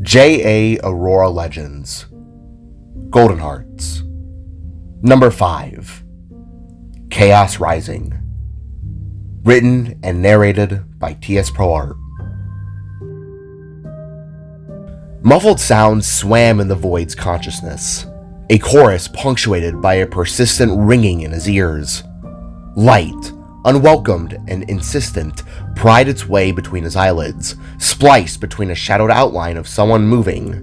J.A. Aurora Legends. Golden Hearts. Number 5. Chaos Rising. Written and narrated by T.S. ProArt. Muffled sounds swam in the void's consciousness, a chorus punctuated by a persistent ringing in his ears. Light, unwelcomed and insistent, pried its way between his eyelids, spliced between a shadowed outline of someone moving.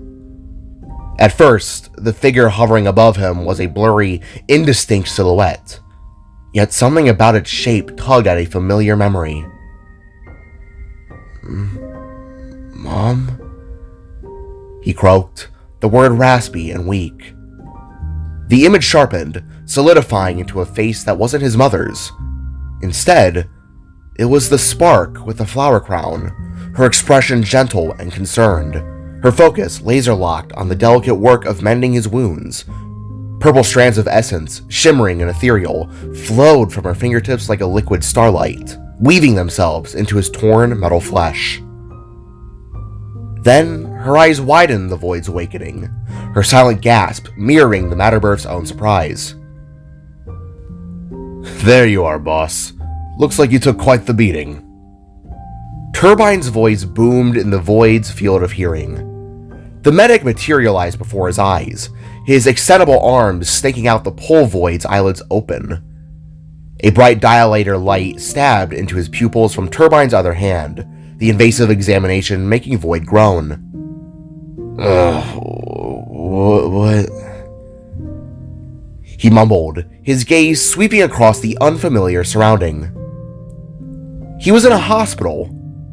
At first, the figure hovering above him was a blurry, indistinct silhouette, yet something about its shape tugged at a familiar memory. "Mom?" he croaked, the word raspy and weak. The image sharpened, solidifying into a face that wasn't his mother's. Instead, it was the spark with the flower crown, her expression gentle and concerned, her focus laser-locked on the delicate work of mending his wounds. Purple strands of essence, shimmering and ethereal, flowed from her fingertips like a liquid starlight, weaving themselves into his torn metal flesh. Then, her eyes widened the void's awakening, her silent gasp mirroring the Matterbird's own surprise. "There you are, boss. Looks like you took quite the beating." Turbine's voice boomed in the void's field of hearing. The medic materialized before his eyes, his extendable arms snaking out the pole void's eyelids open. A bright dilator light stabbed into his pupils from Turbine's other hand, the invasive examination making Void groan. What? He mumbled, his gaze sweeping across the unfamiliar surrounding. He was in a hospital,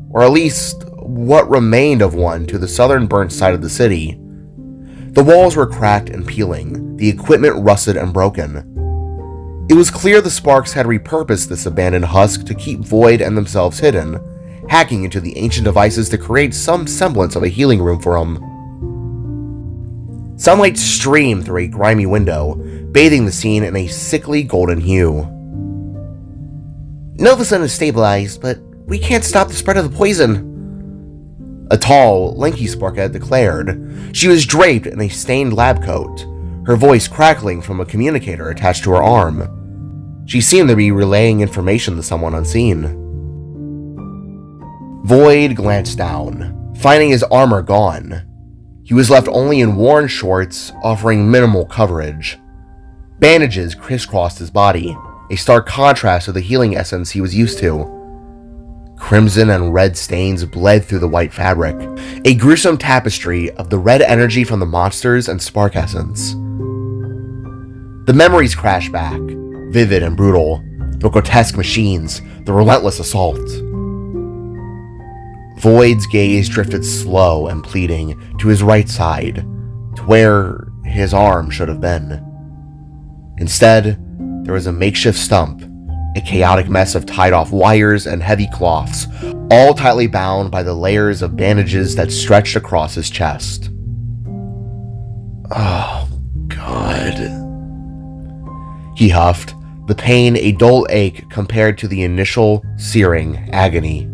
or at least what remained of one to the southern burnt side of the city. The walls were cracked and peeling, the equipment rusted and broken. It was clear the Sparks had repurposed this abandoned husk to keep Void and themselves hidden, hacking into the ancient devices to create some semblance of a healing room for him. Sunlight streamed through a grimy window, bathing the scene in a sickly golden hue. "Novasun is stabilized, but we can't stop the spread of the poison," a tall, lanky Sparkette declared. She was draped in a stained lab coat, her voice crackling from a communicator attached to her arm. She seemed to be relaying information to someone unseen. Void glanced down, finding his armor gone. He was left only in worn shorts, offering minimal coverage. Bandages crisscrossed his body, a stark contrast to the healing essence he was used to. Crimson and red stains bled through the white fabric, a gruesome tapestry of the red energy from the monsters and spark essence. The memories crashed back, vivid and brutal, the grotesque machines, the relentless assault. Void's gaze drifted slow and pleading to his right side, to where his arm should have been. Instead, there was a makeshift stump, a chaotic mess of tied-off wires and heavy cloths, all tightly bound by the layers of bandages that stretched across his chest. "Oh, God," he huffed, the pain a dull ache compared to the initial searing agony.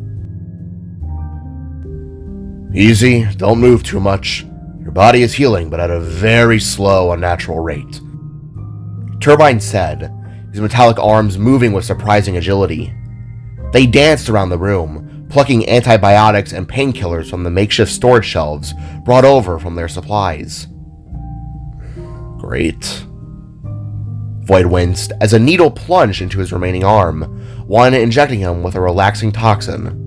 "Easy, don't move too much. Your body is healing, but at a very slow, unnatural rate," Turbine said, his metallic arms moving with surprising agility. They danced around the room, plucking antibiotics and painkillers from the makeshift storage shelves brought over from their supplies. "Great." Void winced as a needle plunged into his remaining arm, one injecting him with a relaxing toxin.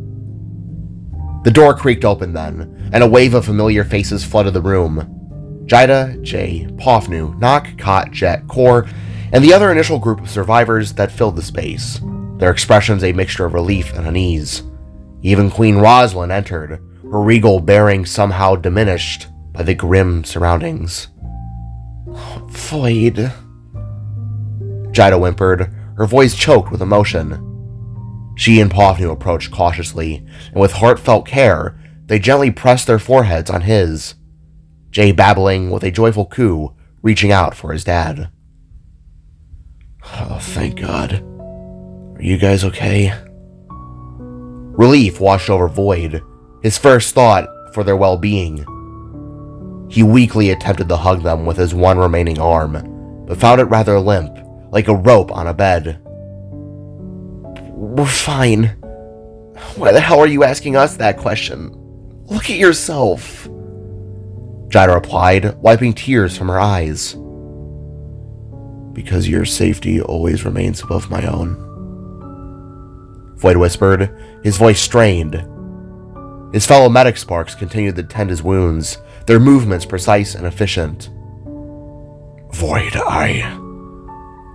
The door creaked open then, and a wave of familiar faces flooded the room. Jida, Jay, Pofnu, Nock, Kot, Jet, Core, and the other initial group of survivors that filled the space, their expressions a mixture of relief and unease. Even Queen Rosalind entered, her regal bearing somehow diminished by the grim surroundings. "Void," Jida whimpered, her voice choked with emotion. She and Pofnu approached cautiously, and with heartfelt care, they gently pressed their foreheads on his, Jay babbling with a joyful coo, reaching out for his dad. "Oh, thank God. Are you guys okay?" Relief washed over Void, his first thought for their well-being. He weakly attempted to hug them with his one remaining arm, but found it rather limp, like a rope on a bed. "We're fine. Why the hell are you asking us that question? Look at yourself," Jada replied, wiping tears from her eyes. "Because your safety always remains above my own," Void whispered, his voice strained. His fellow medic sparks continued to tend his wounds, their movements precise and efficient. "Void,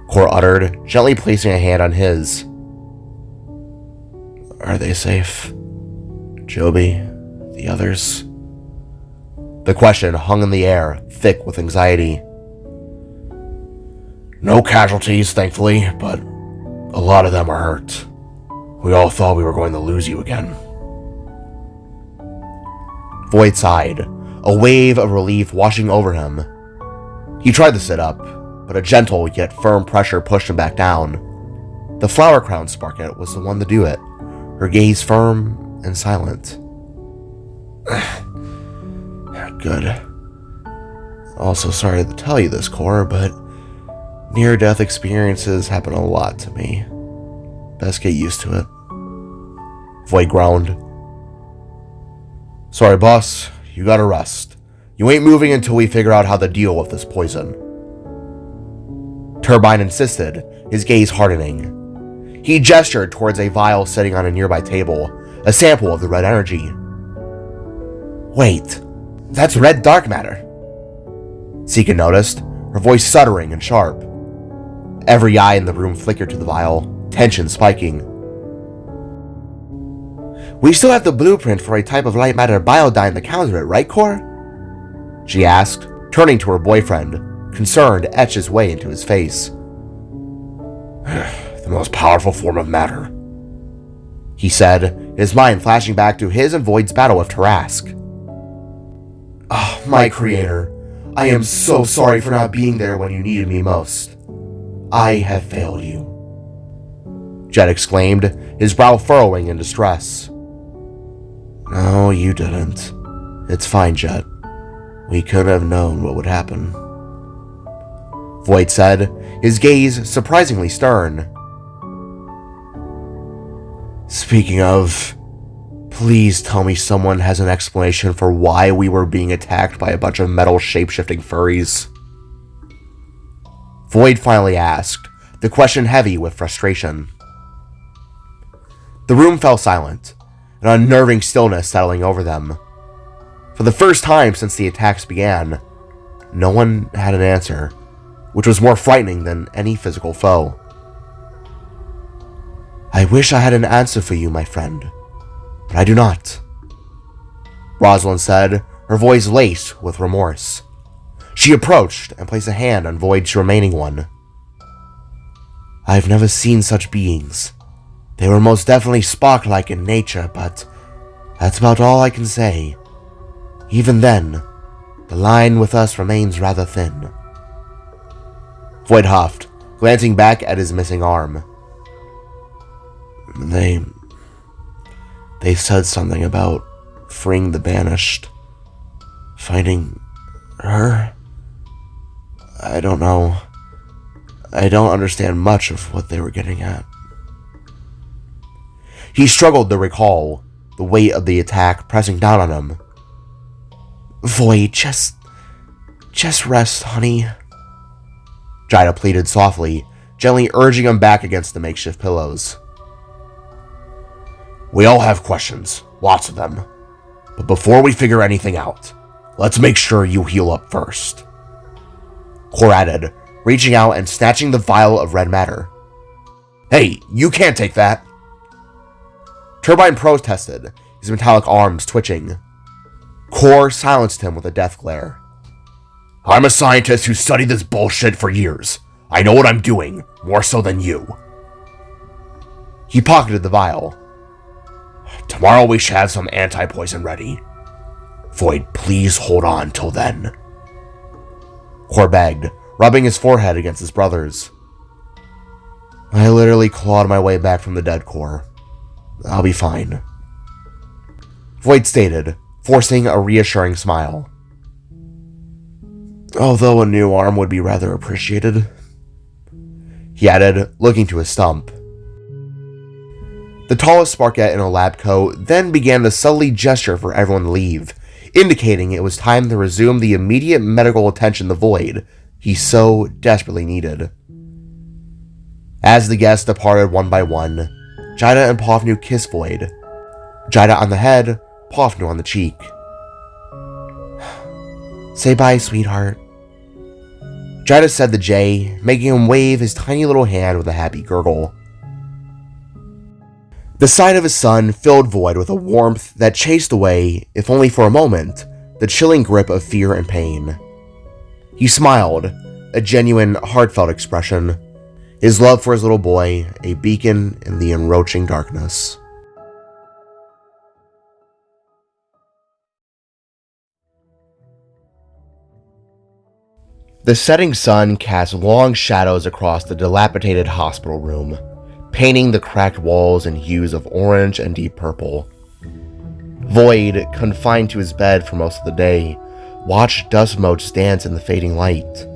Core uttered, gently placing a hand on his. "Are they safe? Joby, the others?" The question hung in the air, thick with anxiety. "No casualties, thankfully, but a lot of them are hurt. We all thought we were going to lose you again." Void sighed, a wave of relief washing over him. He tried to sit up, but a gentle yet firm pressure pushed him back down. The flower-crowned Sparket was the one to do it, her gaze firm and silent. "Good. Also sorry to tell you this, Core, but near-death experiences happen a lot to me. Best get used to it." Void groaned. "Sorry, boss. You gotta rest. You ain't moving until we figure out how to deal with this poison." Turbine insisted, his gaze hardening. He gestured towards a vial sitting on a nearby table, a sample of the red energy. "Wait, that's red dark matter," Sika noticed, her voice stuttering and sharp. Every eye in the room flickered to the vial, tension spiking. "We still have the blueprint for a type of light matter biodyne to counter it, right, Core?" she asked, turning to her boyfriend, concern etched its way into his face. "The most powerful form of matter," he said, his mind flashing back to his and Void's battle with Tarask. "Oh, my creator, I am so sorry for not being there when you needed me most. I have failed you," Jet exclaimed, his brow furrowing in distress. "No, you didn't. It's fine, Jet. We could have known what would happen," Void said, his gaze surprisingly stern. "Speaking of, please tell me someone has an explanation for why we were being attacked by a bunch of metal shape-shifting furries," Void finally asked, the question heavy with frustration. The room fell silent, an unnerving stillness settling over them. For the first time since the attacks began, no one had an answer, which was more frightening than any physical foe. "I wish I had an answer for you, my friend, but I do not," Rosalind said, her voice laced with remorse. She approached and placed a hand on Void's remaining one. "I've never seen such beings. They were most definitely Spark-like in nature, but that's about all I can say. Even then, the line with us remains rather thin." Void huffed, glancing back at his missing arm. They said something about freeing the banished. Finding her? I don't know. I don't understand much of what they were getting at." He struggled to recall, the weight of the attack pressing down on him. "Void, just rest, honey," Jida pleaded softly, gently urging him back against the makeshift pillows. "We all have questions, lots of them. But before we figure anything out, let's make sure you heal up first," Core added, reaching out and snatching the vial of red matter. "Hey, you can't take that!" Turbine protested, his metallic arms twitching. Core silenced him with a death glare. "I'm a scientist who studied this bullshit for years. I know what I'm doing, more so than you." He pocketed the vial. "Tomorrow we should have some anti-poison ready. Void, please hold on till then," Core begged, rubbing his forehead against his brother's. "I literally clawed my way back from the dead, Core. I'll be fine," Void stated, forcing a reassuring smile. Although a new arm would be rather appreciated, he added, looking to his stump. The tallest Sparkette in her lab coat then began to subtly gesture for everyone to leave, indicating it was time to resume the immediate medical attention the Void he so desperately needed. As the guests departed one by one, Jida and Pofnu kissed Void. Jida on the head, Pofnu on the cheek. "Say bye, sweetheart." Jida said the J, making him wave his tiny little hand with a happy gurgle. The sight of his son filled Void with a warmth that chased away, if only for a moment, the chilling grip of fear and pain. He smiled, a genuine, heartfelt expression, his love for his little boy a beacon in the encroaching darkness. The setting sun cast long shadows across the dilapidated hospital room, painting the cracked walls in hues of orange and deep purple. Void, confined to his bed for most of the day, watched dust motes dance in the fading light.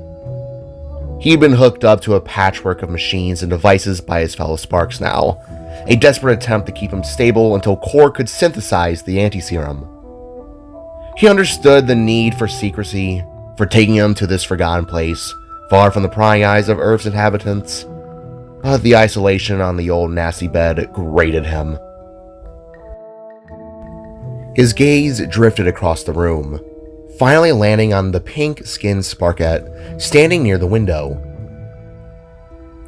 He'd been hooked up to a patchwork of machines and devices by his fellow Sparks now, a desperate attempt to keep him stable until Core could synthesize the anti-serum. He understood the need for secrecy, for taking him to this forgotten place, far from the prying eyes of Earth's inhabitants, but the isolation on the old nasty bed grated him. His gaze drifted across the room, finally landing on the pink-skinned Sparkette standing near the window.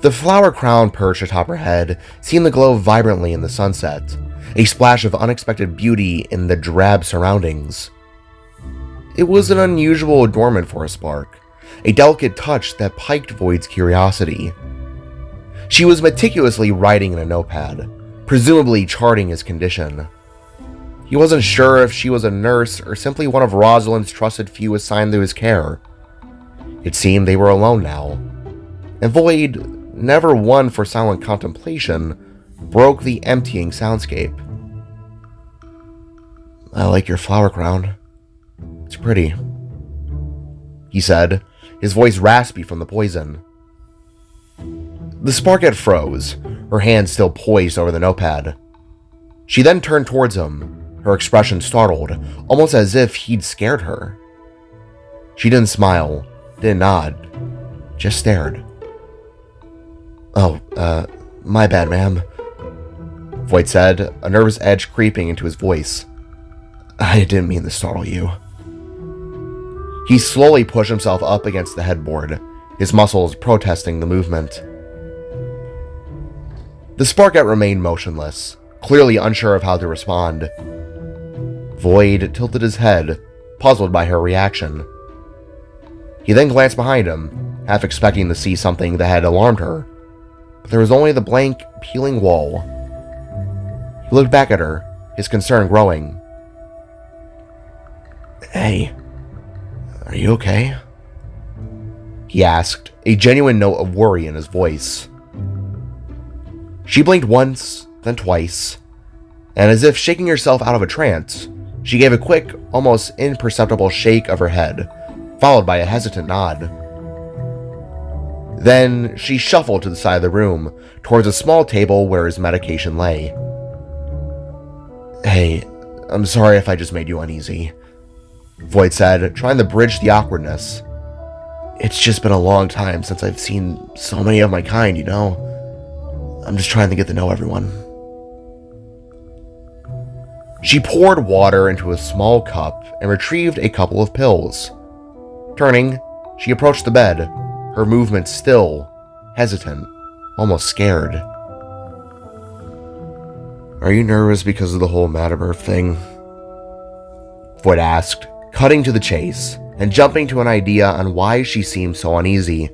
The flower crown perched atop her head seemed to glow vibrantly in the sunset, a splash of unexpected beauty in the drab surroundings. It was an unusual adornment for a Spark, a delicate touch that piqued Void's curiosity. She was meticulously writing in a notepad, presumably charting his condition. He wasn't sure if she was a nurse or simply one of Rosalind's trusted few assigned to his care. It seemed they were alone now, and Void, never one for silent contemplation, broke the emptying soundscape. "I like your flower crown. It's pretty," he said, his voice raspy from the poison. The Sparkette froze, her hand still poised over the notepad. She then turned towards him, her expression startled, almost as if he'd scared her. She didn't smile, didn't nod, just stared. "Oh, my bad, ma'am," Void said, a nervous edge creeping into his voice. "I didn't mean to startle you." He slowly pushed himself up against the headboard, his muscles protesting the movement. The Sparkette remained motionless, clearly unsure of how to respond. Void tilted his head, puzzled by her reaction. He then glanced behind him, half expecting to see something that had alarmed her, but there was only the blank, peeling wall. He looked back at her, his concern growing. "Hey, are you okay?" he asked, a genuine note of worry in his voice. She blinked once, then twice, and as if shaking herself out of a trance, she gave a quick, almost imperceptible shake of her head, followed by a hesitant nod. Then she shuffled to the side of the room, towards a small table where his medication lay. "Hey, I'm sorry if I just made you uneasy," Void said, trying to bridge the awkwardness. "It's just been a long time since I've seen so many of my kind, you know? I'm just trying to get to know everyone." She poured water into a small cup and retrieved a couple of pills. Turning, she approached the bed, her movements still, hesitant, almost scared. "Are you nervous because of the whole Matterberg thing?" Void asked, cutting to the chase and jumping to an idea on why she seemed so uneasy.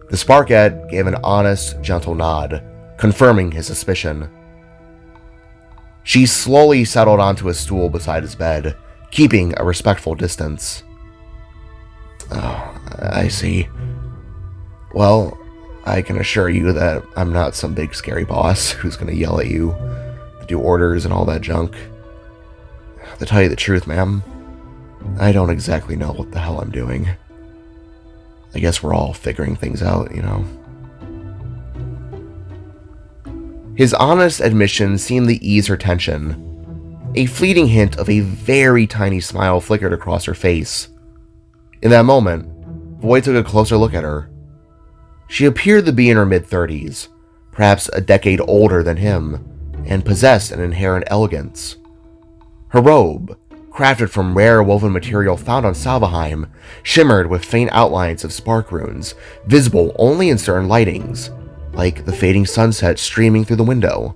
The Sparkette gave an honest, gentle nod, confirming his suspicion. She slowly settled onto a stool beside his bed, keeping a respectful distance. "Oh, I see. Well, I can assure you that I'm not some big scary boss who's going to yell at you, do orders and all that junk. To tell you the truth, ma'am, I don't exactly know what the hell I'm doing. I guess we're all figuring things out, you know. His honest admission seemed to ease her tension. A fleeting hint of a very tiny smile flickered across her face. In that moment, Void took a closer look at her. She appeared to be in her mid-30s, perhaps a decade older than him, and possessed an inherent elegance. Her robe, crafted from rare woven material found on Salvaheim, shimmered with faint outlines of spark runes, visible only in certain lightings, like the fading sunset streaming through the window.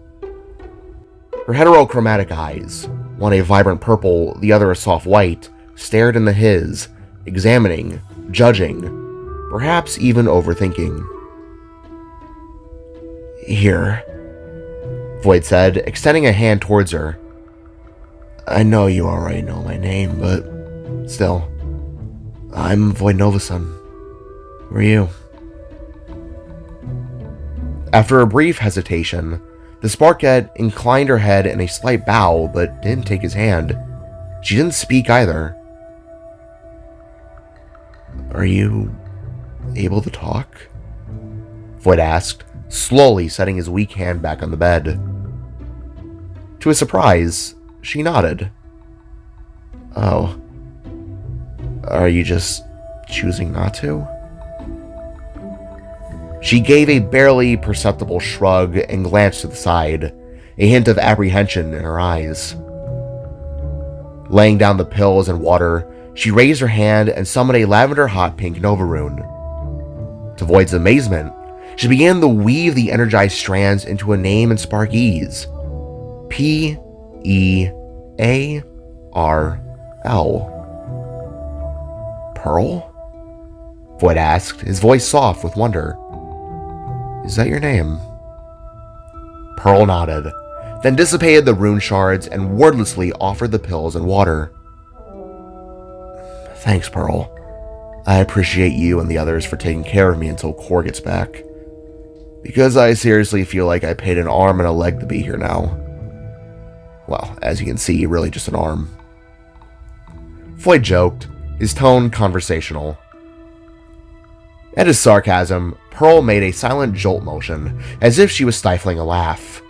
Her heterochromatic eyes, one a vibrant purple, the other a soft white, stared into his, examining, judging, perhaps even overthinking. "Here," Void said, extending a hand towards her. "I know you already know my name, but still, I'm Void Novason. Who are you?" After a brief hesitation, the Sparkette inclined her head in a slight bow, but didn't take his hand. She didn't speak either. "Are you able to talk?" Void asked, slowly setting his weak hand back on the bed. To his surprise, she nodded. "Oh. Are you just choosing not to?" She gave a barely perceptible shrug and glanced to the side, a hint of apprehension in her eyes. Laying down the pills and water, she raised her hand and summoned a lavender hot pink Nova rune. To Void's amazement, she began to weave the energized strands into a name in Sparkese. P-E-A-R-L. "Pearl?" Void asked, his voice soft with wonder. "Is that your name?" Pearl nodded, then dissipated the rune shards and wordlessly offered the pills and water. "Thanks, Pearl. I appreciate you and the others for taking care of me until Core gets back. Because I seriously feel like I paid an arm and a leg to be here now. Well, as you can see, really just an arm." Void joked, his tone conversational. At his sarcasm, Pearl made a silent jolt motion, as if she was stifling a laugh.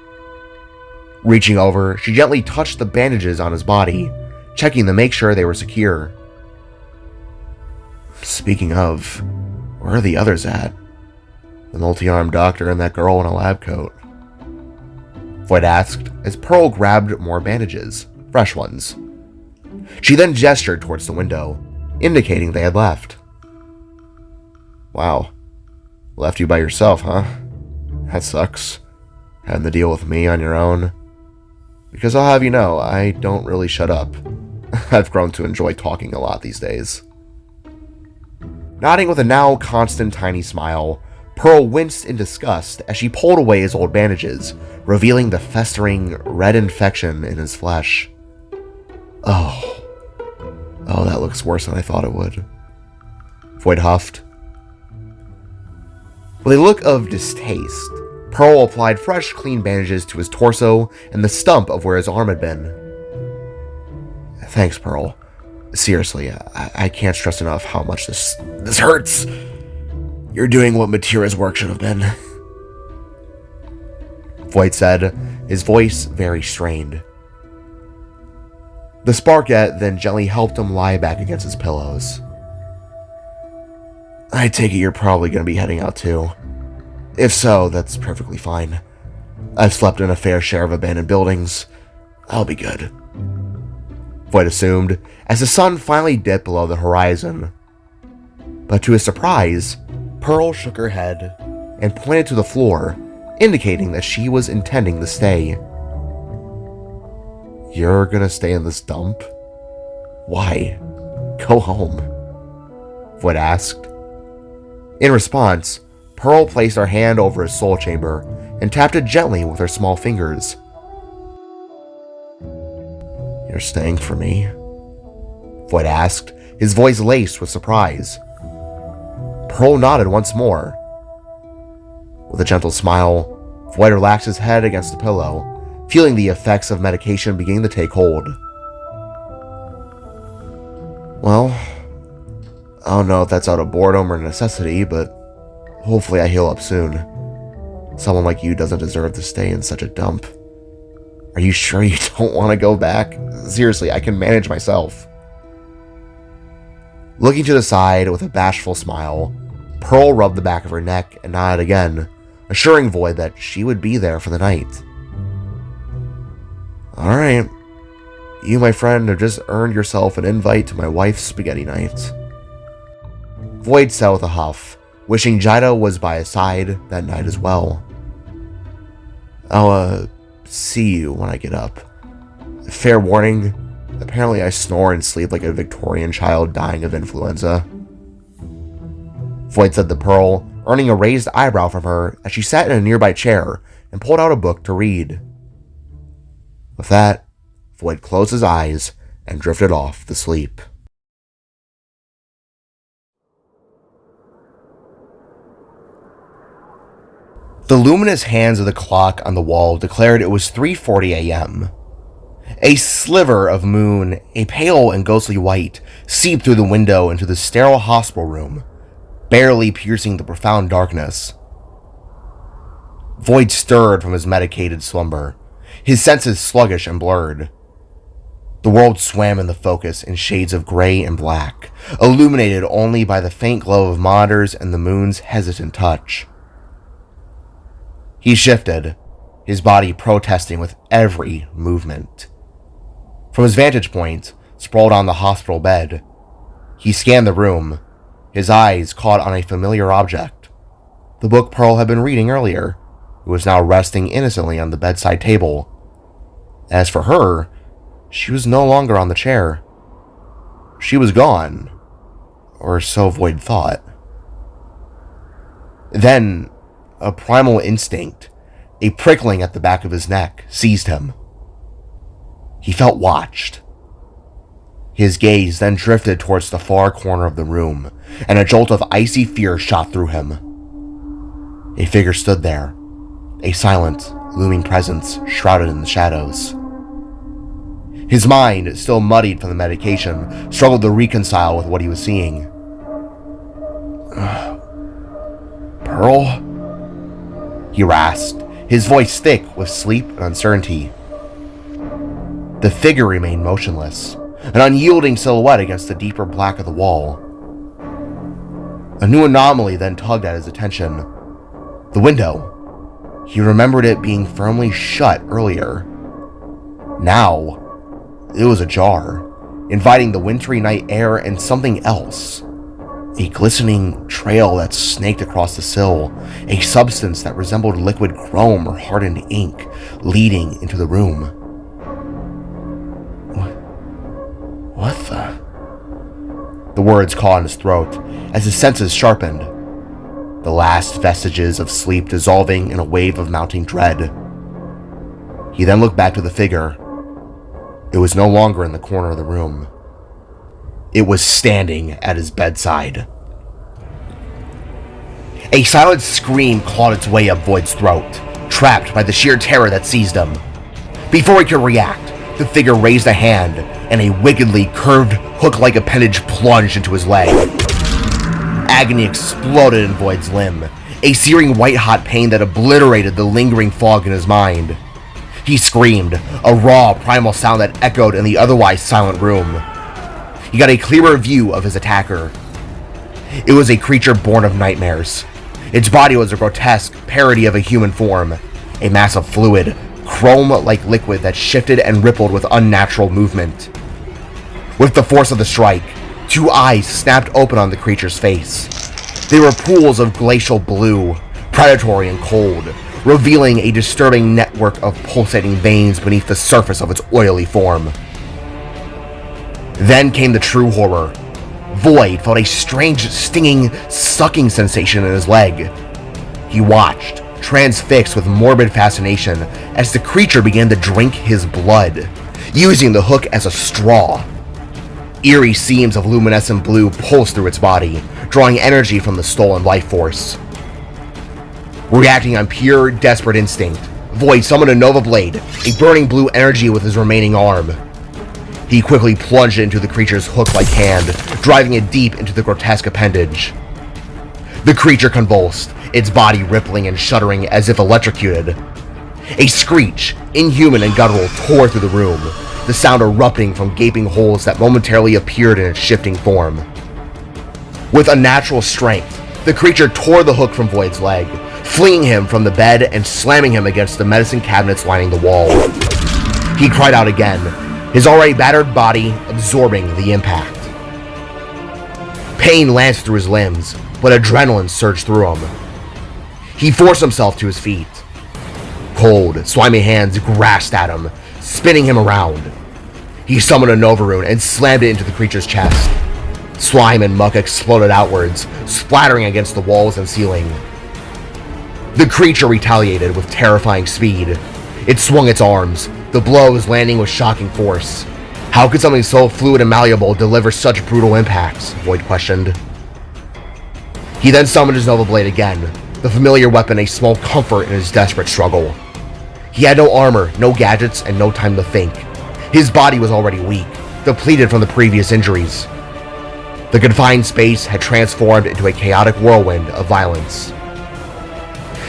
Reaching over, she gently touched the bandages on his body, checking to make sure they were secure. "Speaking of, where are the others at? The multi-armed doctor and that girl in a lab coat?" Void asked, as Pearl grabbed more bandages, fresh ones. She then gestured towards the window, indicating they had left. "Wow. Left you by yourself, huh? That sucks. Having to deal with me on your own. Because I'll have you know, I don't really shut up. I've grown to enjoy talking a lot these days." Nodding with a now constant tiny smile, Pearl winced in disgust as she pulled away his old bandages, revealing the festering red infection in his flesh. Oh, that looks worse than I thought it would," Void huffed. With a look of distaste, Pearl applied fresh, clean bandages to his torso and the stump of where his arm had been. "Thanks, Pearl. Seriously, I can't stress enough how much this hurts. You're doing what Matira's work should have been," Void said, his voice very strained. The Sparkette then gently helped him lie back against his pillows. "I take it you're probably going to be heading out too. If so, that's perfectly fine. I've slept in a fair share of abandoned buildings. I'll be good," Void assumed, as the sun finally dipped below the horizon. But to his surprise, Pearl shook her head and pointed to the floor, indicating that she was intending to stay. "You're gonna stay in this dump? Why? Go home," Void asked. In response, Pearl placed her hand over his soul chamber and tapped it gently with her small fingers. "You're staying for me?" Void asked, his voice laced with surprise. Pearl nodded once more. With a gentle smile, Void relaxed his head against the pillow, feeling the effects of medication beginning to take hold. Well, I don't know if that's out of boredom or necessity, but hopefully I heal up soon. Someone like you doesn't deserve to stay in such a dump. Are you sure you don't want to go back? Seriously, I can manage myself. Looking to the side with a bashful smile, Pearl rubbed the back of her neck and nodded again, assuring Void that she would be there for the night. Alright. You, my friend, have just earned yourself an invite to my wife's spaghetti night. Void said with a huff, wishing Jida was by his side that night as well. I'll, see you when I get up. Fair warning, apparently I snore and sleep like a Victorian child dying of influenza. Void said to Pearl, earning a raised eyebrow from her as she sat in a nearby chair and pulled out a book to read. With that, Void closed his eyes and drifted off to sleep. The luminous hands of the clock on the wall declared it was 3:40 a.m. A sliver of moon, a pale and ghostly white, seeped through the window into the sterile hospital room, barely piercing the profound darkness. Void stirred from his medicated slumber, his senses sluggish and blurred. The world swam in the focus in shades of gray and black, illuminated only by the faint glow of monitors and the moon's hesitant touch. He shifted, his body protesting with every movement. From his vantage point, sprawled on the hospital bed, he scanned the room, his eyes caught on a familiar object. The book Pearl had been reading earlier. It was now resting innocently on the bedside table. As for her, she was no longer on the chair. She was gone, or so Void thought. Then, a primal instinct, a prickling at the back of his neck, seized him. He felt watched. His gaze then drifted towards the far corner of the room, and a jolt of icy fear shot through him. A figure stood there, a silent, looming presence shrouded in the shadows. His mind, still muddied from the medication, struggled to reconcile with what he was seeing. Pearl? He rasped, his voice thick with sleep and uncertainty. The figure remained motionless, an unyielding silhouette against the deeper black of the wall. A new anomaly then tugged at his attention. The window. He remembered it being firmly shut earlier. Now, it was ajar, inviting the wintry night air and something else. A glistening trail that snaked across the sill, a substance that resembled liquid chrome or hardened ink, leading into the room. What the? The words caught in his throat as his senses sharpened, the last vestiges of sleep dissolving in a wave of mounting dread. He then looked back to the figure. It was no longer in the corner of the room. It was standing at his bedside. A silent scream clawed its way up Void's throat, trapped by the sheer terror that seized him. Before he could react, the figure raised a hand, and a wickedly curved, hook-like appendage plunged into his leg. Agony exploded in Void's limb, a searing white-hot pain that obliterated the lingering fog in his mind. He screamed, a raw, primal sound that echoed in the otherwise silent room. He got a clearer view of his attacker. It was a creature born of nightmares. Its body was a grotesque parody of a human form, a mass of fluid, chrome-like liquid that shifted and rippled with unnatural movement. With the force of the strike, two eyes snapped open on the creature's face. They were pools of glacial blue, predatory and cold, revealing a disturbing network of pulsating veins beneath the surface of its oily form. Then came the true horror. Void felt a strange, stinging, sucking sensation in his leg. He watched, transfixed with morbid fascination, as the creature began to drink his blood, using the hook as a straw. Eerie seams of luminescent blue pulsed through its body, drawing energy from the stolen life force. Reacting on pure, desperate instinct, Void summoned a Nova Blade, a burning blue energy with his remaining arm. He quickly plunged into the creature's hook-like hand, driving it deep into the grotesque appendage. The creature convulsed, its body rippling and shuddering as if electrocuted. A screech, inhuman and guttural, tore through the room, the sound erupting from gaping holes that momentarily appeared in its shifting form. With unnatural strength, the creature tore the hook from Void's leg, flinging him from the bed and slamming him against the medicine cabinets lining the wall. He cried out again, his already battered body absorbing the impact. Pain lanced through his limbs, but adrenaline surged through him. He forced himself to his feet. Cold, slimy hands grasped at him, spinning him around. He summoned a Nova Rune and slammed it into the creature's chest. Slime and muck exploded outwards, splattering against the walls and ceiling. The creature retaliated with terrifying speed. It swung its arms, the blows landing with shocking force. How could something so fluid and malleable deliver such brutal impacts? Void questioned. He then summoned his Nova Blade again, the familiar weapon a small comfort in his desperate struggle. He had no armor, no gadgets, and no time to think. His body was already weak, depleted from the previous injuries. The confined space had transformed into a chaotic whirlwind of violence.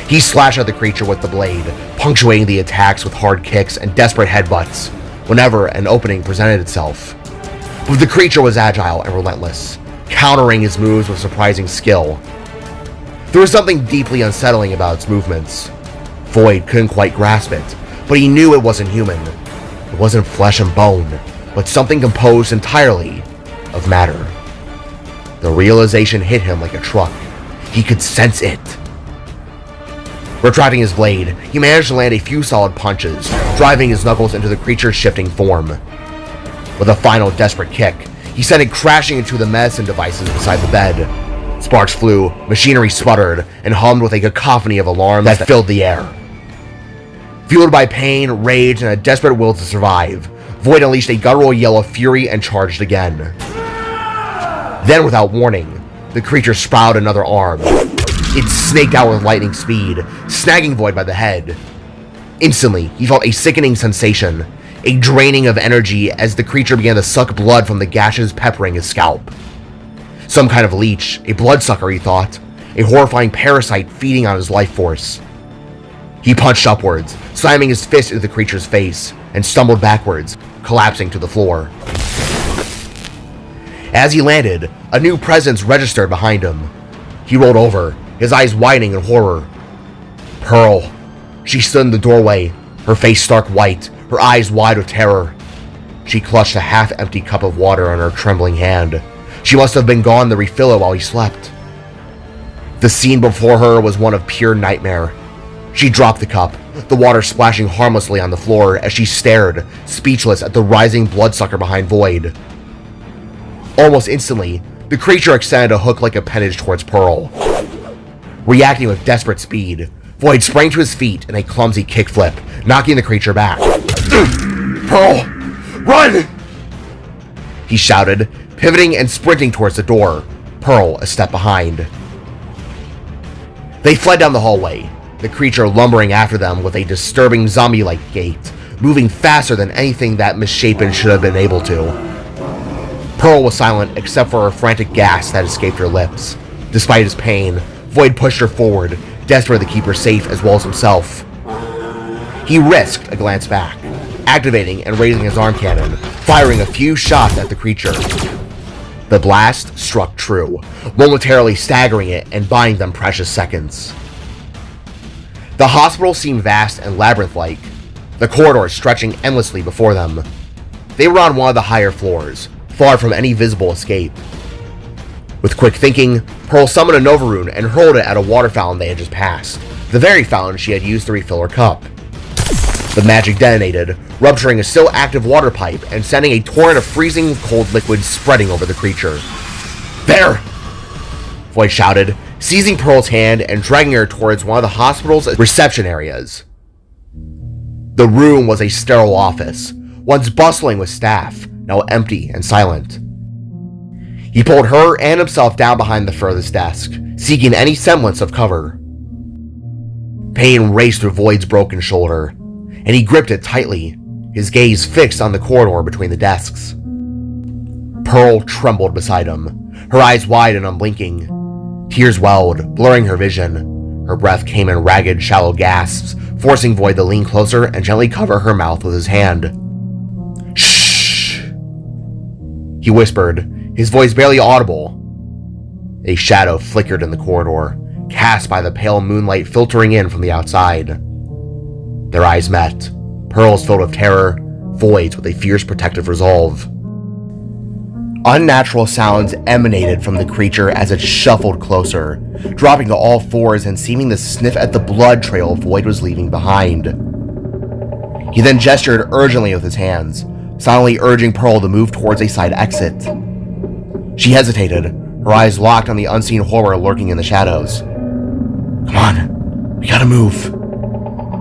He slashed at the creature with the blade, punctuating the attacks with hard kicks and desperate headbutts whenever an opening presented itself. But the creature was agile and relentless, countering his moves with surprising skill. There was something deeply unsettling about its movements. Void couldn't quite grasp it, but he knew it wasn't human. It wasn't flesh and bone, but something composed entirely of matter. The realization hit him like a truck. He could sense it. Retracting his blade, he managed to land a few solid punches, driving his knuckles into the creature's shifting form. With a final desperate kick, he sent it crashing into the medicine devices beside the bed. Sparks flew, machinery sputtered, and hummed with a cacophony of alarms that filled the air. Fueled by pain, rage, and a desperate will to survive, Void unleashed a guttural yell of fury and charged again. Then, without warning, the creature sprouted another arm. It snaked out with lightning speed, snagging Void by the head. Instantly, he felt a sickening sensation, a draining of energy as the creature began to suck blood from the gashes peppering his scalp. Some kind of leech, a bloodsucker, he thought, a horrifying parasite feeding on his life force. He punched upwards, slamming his fist into the creature's face, and stumbled backwards, collapsing to the floor. As he landed, a new presence registered behind him. He rolled over, his eyes widening in horror. Pearl. She stood in the doorway, her face stark white, her eyes wide with terror. She clutched a half-empty cup of water in her trembling hand. She must have been gone to refill it while he slept. The scene before her was one of pure nightmare. She dropped the cup, the water splashing harmlessly on the floor as she stared, speechless at the rising bloodsucker behind Void. Almost instantly, the creature extended a hook-like appendage towards Pearl. Reacting with desperate speed, Void sprang to his feet in a clumsy kickflip, knocking the creature back. "Pearl, run!" he shouted, pivoting and sprinting towards the door, Pearl a step behind. They fled down the hallway, the creature lumbering after them with a disturbing zombie-like gait, moving faster than anything that misshapen should have been able to. Pearl was silent except for a frantic gasp that escaped her lips. Despite his pain, Void pushed her forward, desperate to keep her safe as well as himself. He risked a glance back, activating and raising his arm cannon, firing a few shots at the creature. The blast struck true, momentarily staggering it and buying them precious seconds. The hospital seemed vast and labyrinth-like, the corridors stretching endlessly before them. They were on one of the higher floors, far from any visible escape. With quick thinking, Pearl summoned a Nova Rune and hurled it at a water fountain they had just passed, the very fountain she had used to refill her cup. The magic detonated, rupturing a still active water pipe and sending a torrent of freezing cold liquid spreading over the creature. "There!" Void shouted, seizing Pearl's hand and dragging her towards one of the hospital's reception areas. The room was a sterile office, once bustling with staff, now empty and silent. He pulled her and himself down behind the furthest desk, seeking any semblance of cover. Pain raced through Void's broken shoulder, and he gripped it tightly, his gaze fixed on the corridor between the desks. Pearl trembled beside him, her eyes wide and unblinking. Tears welled, blurring her vision. Her breath came in ragged, shallow gasps, forcing Void to lean closer and gently cover her mouth with his hand. "Shh," he whispered, his voice barely audible. A shadow flickered in the corridor, cast by the pale moonlight filtering in from the outside. Their eyes met, Pearl's filled with terror, Void's with a fierce protective resolve. Unnatural sounds emanated from the creature as it shuffled closer, dropping to all fours and seeming to sniff at the blood trail Void was leaving behind. He then gestured urgently with his hands, silently urging Pearl to move towards a side exit. She hesitated, her eyes locked on the unseen horror lurking in the shadows. "Come on, we gotta move,"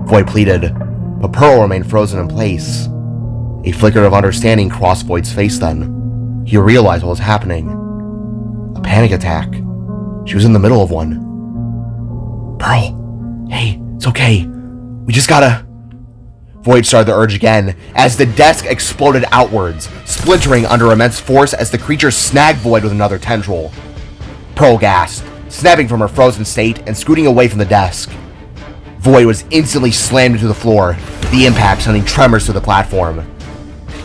Void pleaded, but Pearl remained frozen in place. A flicker of understanding crossed Void's face then. He realized what was happening. A panic attack. She was in the middle of one. "Pearl, hey, it's okay. We just gotta..." Void started the urge again, as the desk exploded outwards, splintering under immense force as the creature snagged Void with another tendril. Pearl gasped, snapping from her frozen state and scooting away from the desk. Void was instantly slammed into the floor, the impact sending tremors to the platform.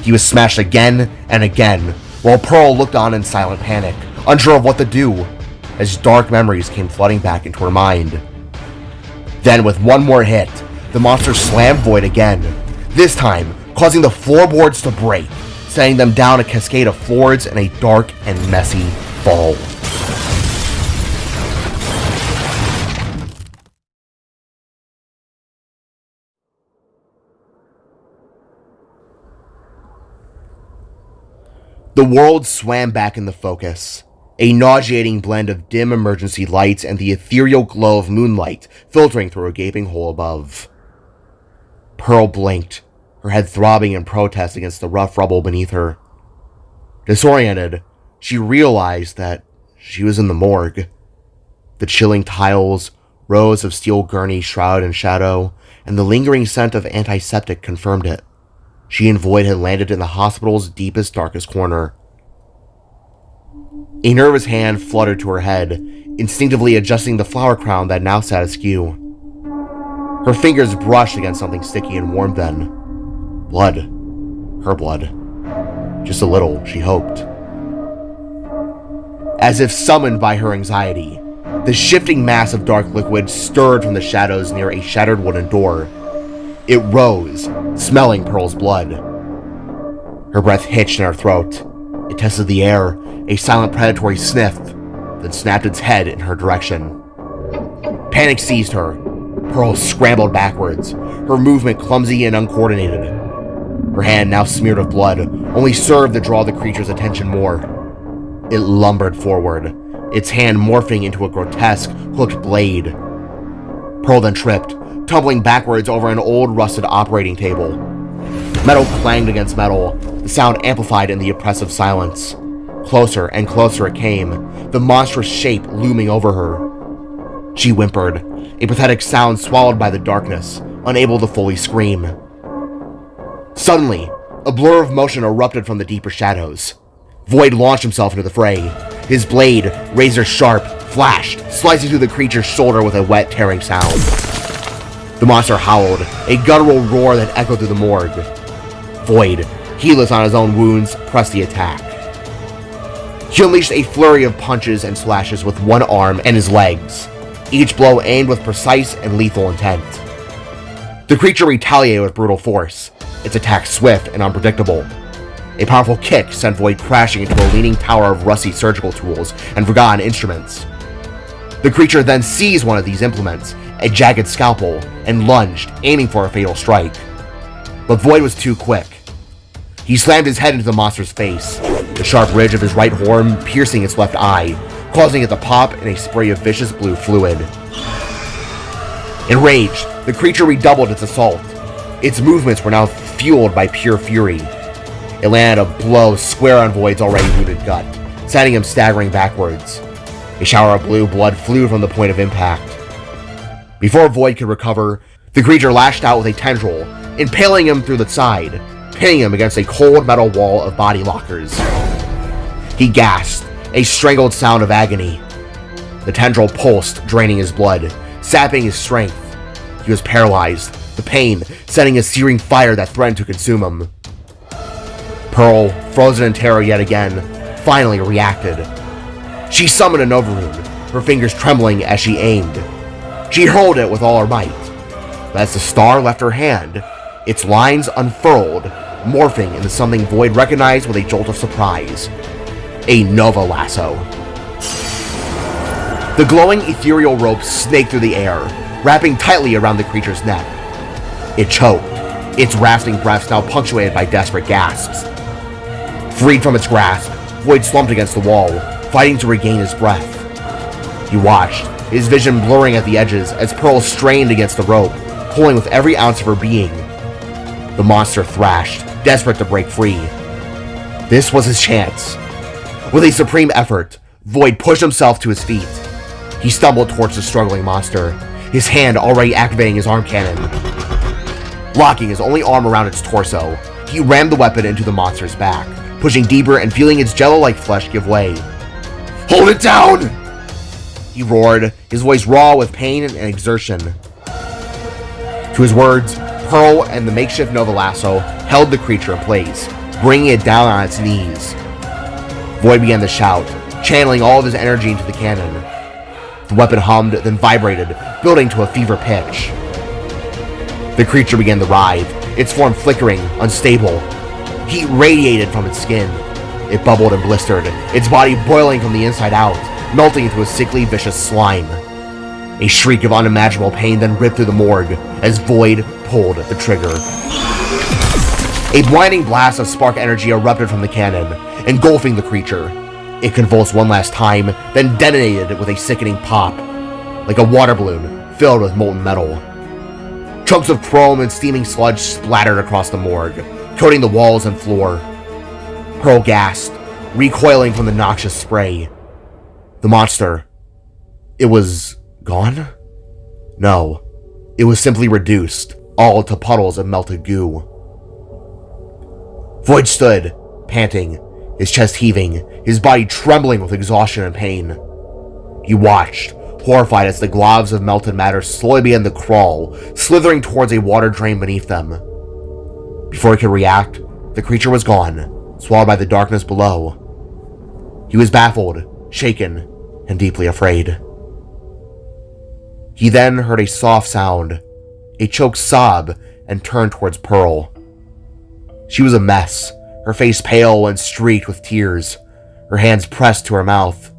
He was smashed again and again, while Pearl looked on in silent panic, unsure of what to do, as dark memories came flooding back into her mind. Then, with one more hit, the monster slammed Void again, this time causing the floorboards to break, sending them down a cascade of floors in a dark and messy fall. The world swam back into focus, a nauseating blend of dim emergency lights and the ethereal glow of moonlight filtering through a gaping hole above. Pearl blinked, her head throbbing in protest against the rough rubble beneath her. Disoriented, she realized that she was in the morgue. The chilling tiles, rows of steel gurneys shrouded in shadow, and the lingering scent of antiseptic confirmed it. She and Void had landed in the hospital's deepest, darkest corner. A nervous hand fluttered to her head, instinctively adjusting the flower crown that now sat askew. Her fingers brushed against something sticky and warm then. Blood. Her blood. Just a little, she hoped. As if summoned by her anxiety, the shifting mass of dark liquid stirred from the shadows near a shattered wooden door. It rose, smelling Pearl's blood. Her breath hitched in her throat. It tested the air, a silent predatory sniff, then snapped its head in her direction. Panic seized her. Pearl scrambled backwards, her movement clumsy and uncoordinated. Her hand, now smeared with blood, only served to draw the creature's attention more. It lumbered forward, its hand morphing into a grotesque, hooked blade. Pearl then tripped, tumbling backwards over an old, rusted operating table. Metal clanged against metal, the sound amplified in the oppressive silence. Closer and closer it came, the monstrous shape looming over her. She whimpered, a pathetic sound swallowed by the darkness, unable to fully scream. Suddenly, a blur of motion erupted from the deeper shadows. Void launched himself into the fray. His blade, razor sharp, flashed, slicing through the creature's shoulder with a wet, tearing sound. The monster howled, a guttural roar that echoed through the morgue. Void, heedless on his own wounds, pressed the attack. He unleashed a flurry of punches and slashes with one arm and his legs, each blow aimed with precise and lethal intent. The creature retaliated with brutal force, its attack swift and unpredictable. A powerful kick sent Void crashing into a leaning tower of rusty surgical tools and forgotten instruments. The creature then seized one of these implements, a jagged scalpel, and lunged, aiming for a fatal strike. But Void was too quick. He slammed his head into the monster's face, the sharp ridge of his right horn piercing its left eye, causing it to pop in a spray of vicious blue fluid. Enraged, the creature redoubled its assault. Its movements were now fueled by pure fury. It landed a blow square on Void's already wounded gut, sending him staggering backwards. A shower of blue blood flew from the point of impact. Before Void could recover, the creature lashed out with a tendril, impaling him through the side, pinning him against a cold metal wall of body lockers. He gasped, a strangled sound of agony. The tendril pulsed, draining his blood, sapping his strength. He was paralyzed, the pain setting a searing fire that threatened to consume him. Pearl, frozen in terror yet again, finally reacted. She summoned a Nova Rune, her fingers trembling as she aimed. She hurled it with all her might. But as the star left her hand, its lines unfurled, morphing into something Void recognized with a jolt of surprise. A Nova Lasso. The glowing ethereal rope snaked through the air, wrapping tightly around the creature's neck. It choked, its rasping breaths now punctuated by desperate gasps. Freed from its grasp, Void slumped against the wall, fighting to regain his breath. He watched, his vision blurring at the edges as Pearl strained against the rope, pulling with every ounce of her being. The monster thrashed, desperate to break free. This was his chance. With a supreme effort, Void pushed himself to his feet. He stumbled towards the struggling monster, his hand already activating his arm cannon. Locking his only arm around its torso, he rammed the weapon into the monster's back, pushing deeper and feeling its jello-like flesh give way. "Hold it down!" he roared, his voice raw with pain and exertion. To his words, Pearl and the makeshift Nova Lasso held the creature in place, bringing it down on its knees. Void began to shout, channeling all of his energy into the cannon. The weapon hummed, then vibrated, building to a fever pitch. The creature began to writhe, its form flickering, unstable. Heat radiated from its skin. It bubbled and blistered, its body boiling from the inside out, melting into a sickly, vicious slime. A shriek of unimaginable pain then ripped through the morgue as Void pulled the trigger. A blinding blast of spark energy erupted from the cannon, engulfing the creature. It convulsed one last time, then detonated with a sickening pop, like a water balloon filled with molten metal. Chunks of chrome and steaming sludge splattered across the morgue, coating the walls and floor. Pearl gasped, recoiling from the noxious spray. The monster, it was gone? No, it was simply reduced, all to puddles of melted goo. Void stood, panting, his chest heaving, his body trembling with exhaustion and pain. He watched, horrified as the globs of melted matter slowly began to crawl, slithering towards a water drain beneath them. Before he could react, the creature was gone, swallowed by the darkness below. He was baffled, shaken, and deeply afraid. He then heard a soft sound, a choked sob, and turned towards Pearl. She was a mess, her face pale and streaked with tears, her hands pressed to her mouth.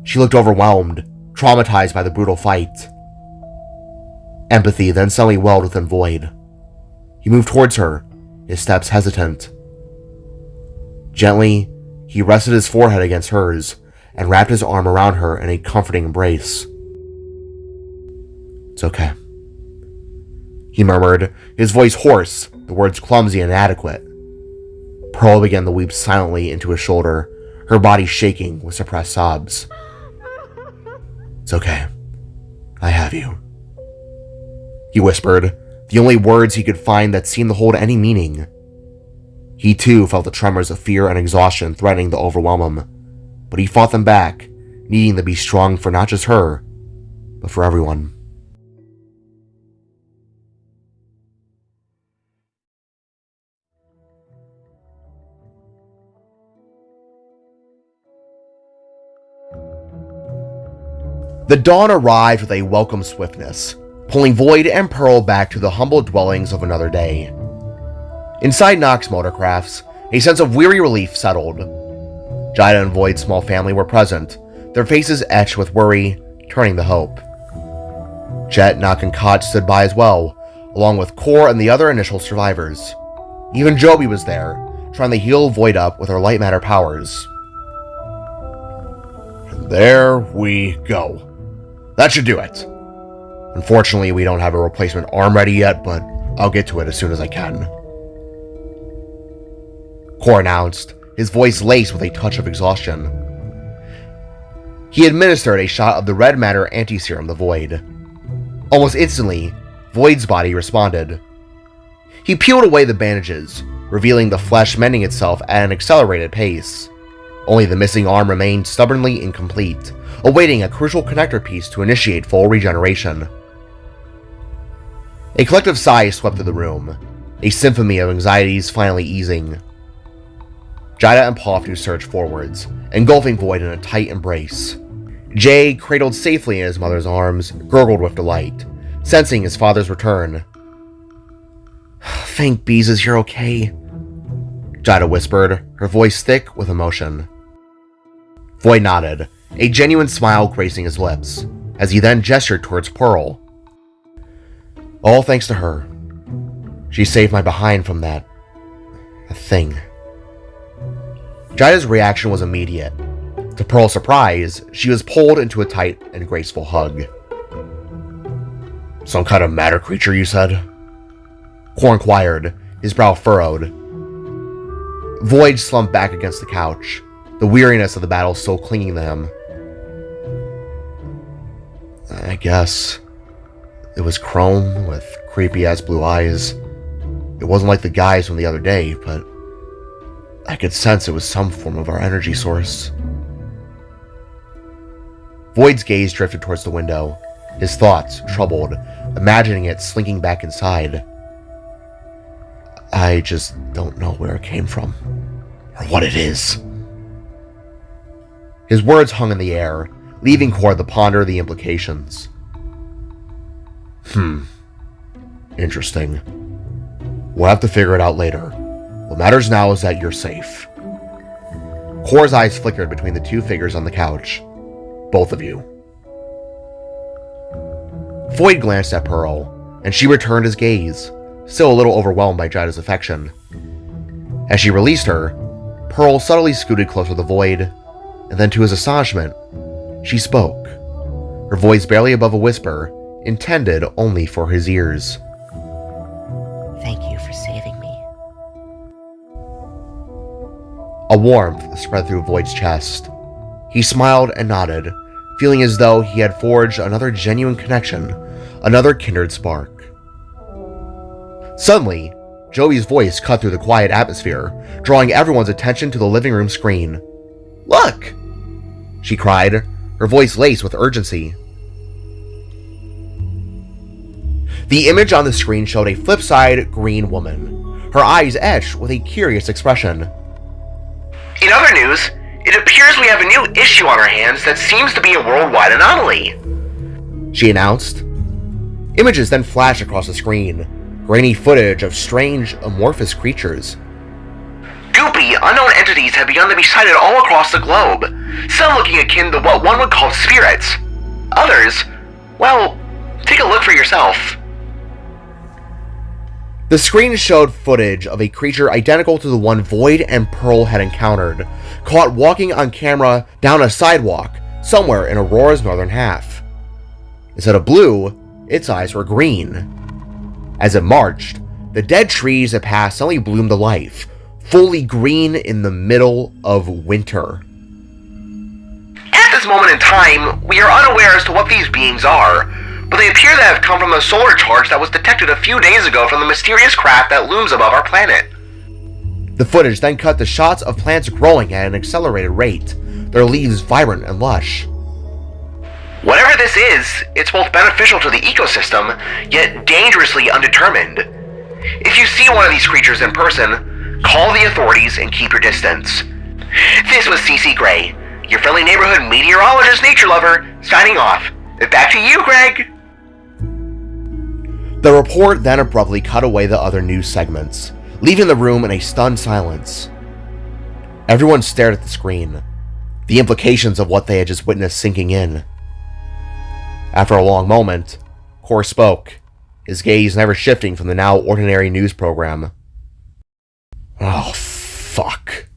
She looked overwhelmed, traumatized by the brutal fight. Empathy then suddenly welled within Void. He moved towards her, his steps hesitant. Gently, he rested his forehead against hers and wrapped his arm around her in a comforting embrace. "It's okay," he murmured, his voice hoarse, the words clumsy and inadequate. Pearl began to weep silently into his shoulder, her body shaking with suppressed sobs. "It's okay. I have you," he whispered, the only words he could find that seemed to hold any meaning. He too felt the tremors of fear and exhaustion threatening to overwhelm him, but he fought them back, needing to be strong for not just her, but for everyone. The dawn arrived with a welcome swiftness, pulling Void and Pearl back to the humble dwellings of another day. Inside Nox Motorcrafts, a sense of weary relief settled. Jida and Void's small family were present, their faces etched with worry, turning to hope. Jet, Nock, and Koch stood by as well, along with Core and the other initial survivors. Even Joby was there, trying to heal Void up with her light matter powers. And there we go. That should do it. Unfortunately, we don't have a replacement arm ready yet, but I'll get to it as soon as I can. Core announced, his voice laced with a touch of exhaustion. He administered a shot of the red matter anti-serum to Void. Almost instantly, Void's body responded. He peeled away the bandages, revealing the flesh mending itself at an accelerated pace. Only the missing arm remained stubbornly incomplete, awaiting a crucial connector piece to initiate full regeneration. A collective sigh swept through the room, a symphony of anxieties finally easing. Jida and Poftu surged forwards, engulfing Void in a tight embrace. Jay, cradled safely in his mother's arms, gurgled with delight, sensing his father's return. "Thank Beezus you're okay," Jida whispered, her voice thick with emotion. Void nodded, a genuine smile gracing his lips, as he then gestured towards Pearl. "All thanks to her. She saved my behind from that thing." Jida's reaction was immediate. To Pearl's surprise, she was pulled into a tight and graceful hug. "Some kind of matter creature, you said?" Core inquired, his brow furrowed. Void slumped back against the couch, the weariness of the battle still clinging to him. "I guess it was chrome with creepy-ass blue eyes. It wasn't like the guys from the other day, but I could sense it was some form of our energy source." Void's gaze drifted towards the window, his thoughts troubled, imagining it slinking back inside. "I just don't know where it came from, or what it is." His words hung in the air, leaving Core to ponder the implications. Interesting. We'll have to figure it out later. What matters now is that you're safe." Core's eyes flickered between the two figures on the couch. "Both of you." Void glanced at Pearl, and she returned his gaze, still a little overwhelmed by Jida's affection. As she released her, Pearl subtly scooted closer to Void, and then to his astonishment, she spoke, her voice barely above a whisper, intended only for his ears. "Thank you for saving me." A warmth spread through Void's chest. He smiled and nodded, feeling as though he had forged another genuine connection, another kindred spark. Suddenly, Joey's voice cut through the quiet atmosphere, drawing everyone's attention to the living room screen. "Look!" she cried, her voice laced with urgency. The image on the screen showed a flip-side green woman, her eyes etched with a curious expression. "In other news, it appears we have a new issue on our hands that seems to be a worldwide anomaly," she announced. Images then flashed across the screen, grainy footage of strange, amorphous creatures. "Goopy, unknown entities have begun to be sighted all across the globe, some looking akin to what one would call spirits. Others, well, take a look for yourself." The screen showed footage of a creature identical to the one Void and Pearl had encountered, caught walking on camera down a sidewalk somewhere in Aurora's northern half. Instead of blue, its eyes were green. As it marched, the dead trees it passed suddenly bloomed to life, fully green in the middle of winter. At this moment in time, we are unaware as to what these beings are, but they appear to have come from the solar charge that was detected a few days ago from the mysterious craft that looms above our planet. The footage then cut to shots of plants growing at an accelerated rate, their leaves vibrant and lush. Whatever this is, it's both beneficial to the ecosystem, yet dangerously undetermined. If you see one of these creatures in person, call the authorities and keep your distance. This was CC Gray, your friendly neighborhood meteorologist nature lover, signing off. Back to you, Greg! The report then abruptly cut away the other news segments, leaving the room in a stunned silence. Everyone stared at the screen, the implications of what they had just witnessed sinking in. After a long moment, Core spoke, his gaze never shifting from the now ordinary news program. "Oh, fuck."